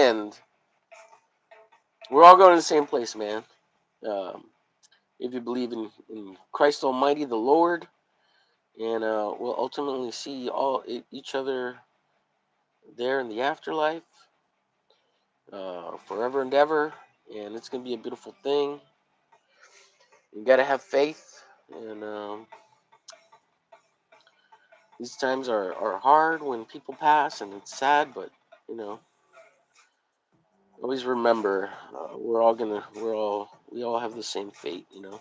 end, we're all going to the same place, man. Um, if you believe in Christ Almighty, the Lord, and we'll ultimately see each other there in the afterlife, forever and ever, and it's gonna be a beautiful thing. You gotta have faith, and these times are hard when people pass, and it's sad, but you know, always remember, we all have the same fate, you know.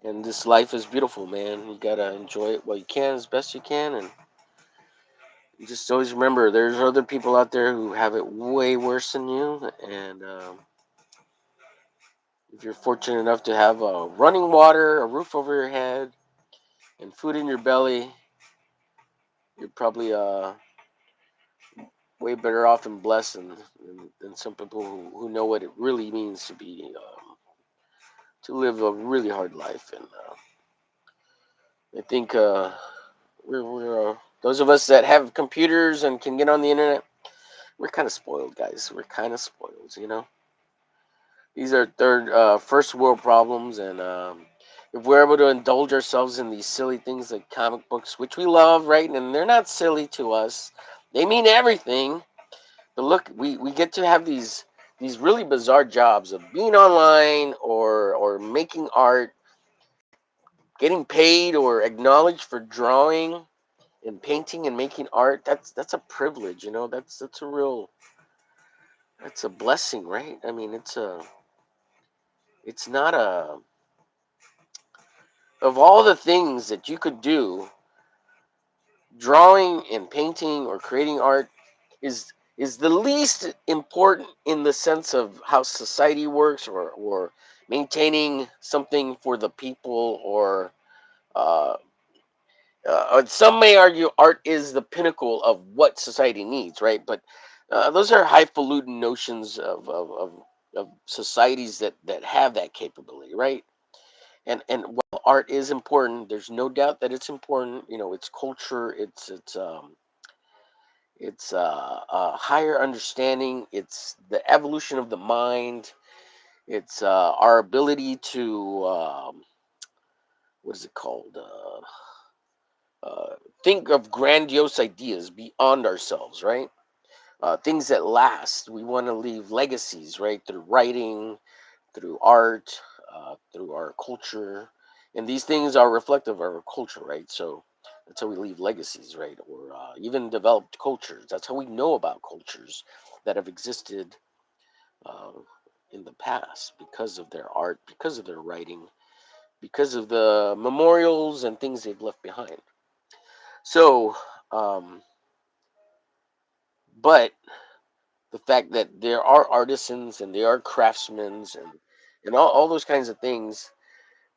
And this life is beautiful, man. You gotta enjoy it while you can, as best you can, and you just always remember, there's other people out there who have it way worse than you, and if you're fortunate enough to have running water, a roof over your head, and food in your belly, you're probably way better off and blessed than some people who know what it really means to live a really hard life. And I think we're those of us that have computers and can get on the internet, we're kind of spoiled, guys. We're kind of spoiled, you know. These are first world problems, and if we're able to indulge ourselves in these silly things like comic books, which we love, right? And they're not silly to us; they mean everything. But look, we get to have these really bizarre jobs of being online or making art, getting paid or acknowledged for drawing and painting and making art. That's a privilege, you know. That's a blessing, right? I mean, it's not a of all the things that you could do, drawing and painting or creating art is the least important in the sense of how society works or maintaining something for the people or uh, some may argue art is the pinnacle of what society needs, right? But those are highfalutin notions of societies that have that capability, right? And while art is important, there's no doubt that it's important. You know, it's culture, it's a higher understanding, it's the evolution of the mind, it's our ability to what is it called? Think of grandiose ideas beyond ourselves, right? Things that last. We want to leave legacies, right? Through writing, through art, through our culture. And these things are reflective of our culture, right? So that's how we leave legacies, right? Or even developed cultures. That's how we know about cultures that have existed uh, in the past because of their art, because of their writing, because of the memorials and things they've left behind. So, um, but the fact that there are artisans and there are craftsmen and all those kinds of things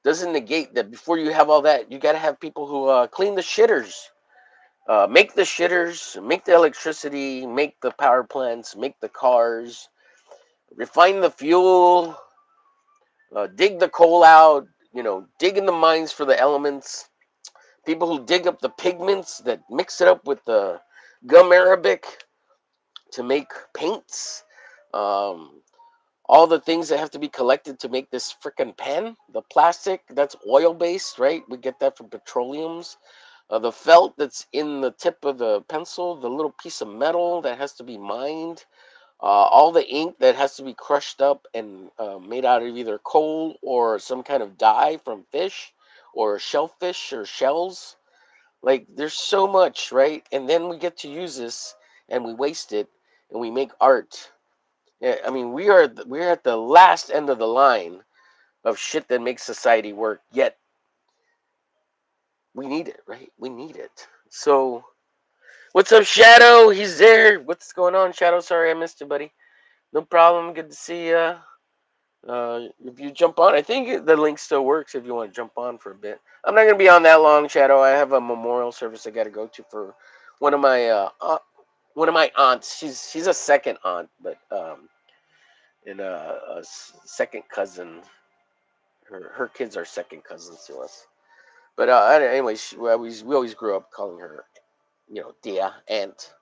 doesn't negate that before you have all that, you got to have people who clean the shitters, make the shitters, make the electricity, make the power plants, make the cars, refine the fuel, dig the coal out, you know, dig in the mines for the elements. People who dig up the pigments that mix it up with the gum arabic to make paints. Um, all the things that have to be collected to make this freaking pen, the plastic that's oil based, right? We get that from petroleums. The felt that's in the tip of the pencil, the little piece of metal that has to be mined, all the ink that has to be crushed up and made out of either coal or some kind of dye from fish or shellfish or shells. Like, there's so much, right? And then we get to use this and we waste it and we make art. Yeah, I mean, we're at the last end of the line of shit that makes society work. Yet we need it, right? We need it. So, what's up, Shadow? He's there. What's going on, Shadow? Sorry I missed you, buddy. No problem. Good to see you. If you jump on, I think the link still works if you want to jump on for a bit. I'm not gonna be on that long, Shadow. I have a memorial service I got to go to for one of my one of my aunts. She's a second aunt, but and second cousin. Her kids are second cousins to us. But anyway, we always grew up calling her, you know, Dia, aunt.